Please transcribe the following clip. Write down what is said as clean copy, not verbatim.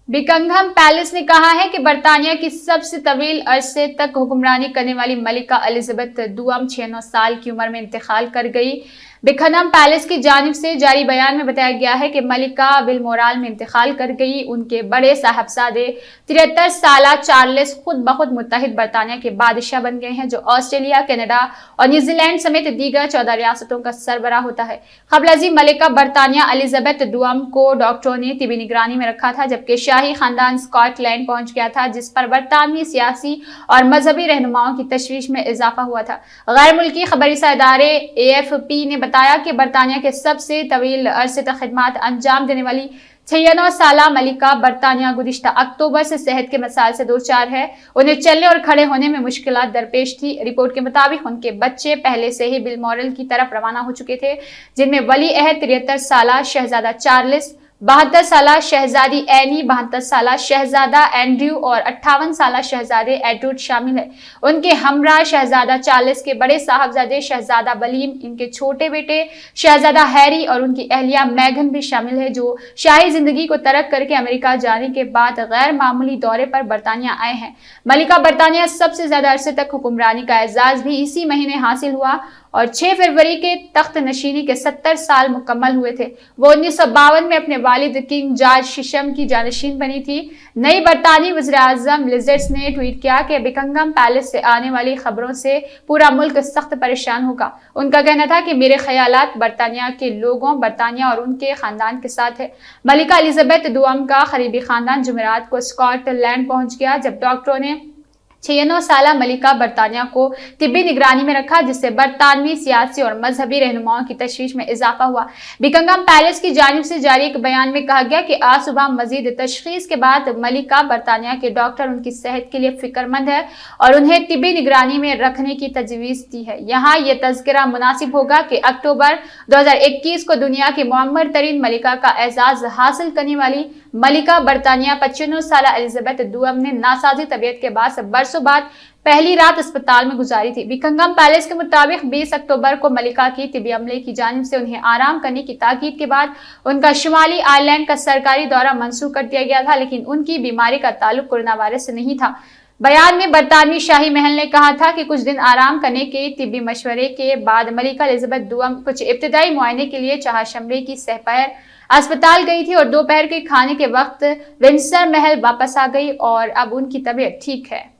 Buckingham palace ने कहा है कि बर्तानिया की सबसे तवील अरसे तक हुक्मरानी करने वाली मलिका एलिजाबेथ दुआम 96 साल की उम्र में इंतकाल कर गई। बकिंघम पैलेस की जानिब से जारी बयान में बताया गया है कि मलिका बिलमोराल में इंतकाल कर गई। उनके बड़े साहबजादे 73 साला चार्ल्स खुद बखुद मुत्तहिद बर्तानिया के बादशाह बन गए हैं, जो ऑस्ट्रेलिया, कनाडा और न्यूजीलैंड समेत दीगर 14 रियासतों का सरबराह होता है। क़ब्ल मलिका बर्तानिया एलिजाबेथ दुआम को डॉक्टरों ने तिबी निगरानी में रखा था, जबकि शाही खानदान स्कॉटलैंड पहुंच गया था, जिस पर बरतानवी सियासी और मजहबी रहनुमाओं की तशवीश में इजाफा हुआ था। गैर मुल्की खबरी इदारे AFP ने बताया कि बरतानिया के सबसे तवील अरसे तक खिदमत अंजाम देने वाली 96 साला मलिका बरतानिया गुज़िश्ता अक्टूबर से सेहत के मसाइल से दो चार है। उन्हें चलने और खड़े होने में मुश्किलात दरपेश थी। रिपोर्ट के मुताबिक उनके बच्चे पहले से ही बिलमोरल की तरफ रवाना हो चुके थे, जिनमें वली अहद 73 साला शहजादा चार्ल्स, 72 साला शहजादी एनी, 72 साला शहजादा एंड्रयू और 58 साला शहजादे एडवर्ड शामिल है। उनके हमरा शहजादा चार्ल्स के बड़े साहबजादे शहजादा वलीम, इनके छोटे बेटे शहजादा हैरी और उनकी अहलिया मैगन भी शामिल है, जो शाही जिंदगी को तर्क करके अमेरिका जाने के बाद गैर मामूली दौरे पर बरतानिया आए हैं। मलिका बरतानिया सबसे ज्यादा अरसे तक हुक्मरानी का एजाज भी इसी महीने हासिल हुआ और 6 फरवरी के तख्त नशीनी के 70 साल मुकम्मल हुए थे। वो 1952 में अपने वालिद किंग जॉर्ज शीशम की जानशीन बनी थी। नई बरतानी वज़ीर आज़म लिज़र्स ने ट्वीट किया कि बकिंघम पैलेस से आने वाली खबरों से पूरा मुल्क सख्त परेशान होगा। उनका कहना था कि मेरे ख्यालात बरतानिया के लोगों, बरतानिया और उनके खानदान के साथ है। मलिका एलिजाबेथ दुआम का करीबी खानदान जुमेरात को स्कॉटलैंड पहुंच गया, जब डॉक्टरों ने 96 साला मलिका बरतानिया को तिब्बी निगरानी में रखा, जिससे बरतानवी सियासी और मजहबी रहनुमाओं की तशवीश में इजाफा हुआ। बकिंघम पैलेस की जानिब से जारी एक बयान में कहा गया कि आज सुबह मजीद तशखीस के बाद मलिका बरतानिया के डॉक्टर उनकी सेहत के लिए फिक्रमंद है और उन्हें तिब्बी निगरानी में रखने की तजवीज़ दी है। यहाँ यह तज़किरा मुनासिब होगा कि अक्टूबर 2021 को दुनिया की मुअम्मर तरीन मलिका का एजाज हासिल करने वाली मलिका बरतानिया 95 साला एलिजाबेथ दुआम ने नासाजी तबीयत के बाद बरसों बाद पहली रात अस्पताल में गुजारी थी। बकिंघम पैलेस के मुताबिक 20 अक्टूबर को मलिका की तिब्बी अमले की जानिब से उन्हें आराम करने की ताकीद के बाद उनका शुमाली आयरलैंड का सरकारी दौरा मंसूख कर दिया गया था, लेकिन उनकी बीमारी का ताल्लुक कोरोना वायरस से नहीं था। बयान में बरतानवी शाही महल ने कहा था कि कुछ दिन आराम करने के तिब्बी मशवरे के बाद मलिका एलिजाबेथ दुआम कुछ इब्तिदाई मुआयने के लिए चहारशंबे की सहपहर अस्पताल गई थी और दोपहर के खाने के वक्त विंडसर महल वापस आ गई और अब उनकी तबीयत ठीक है।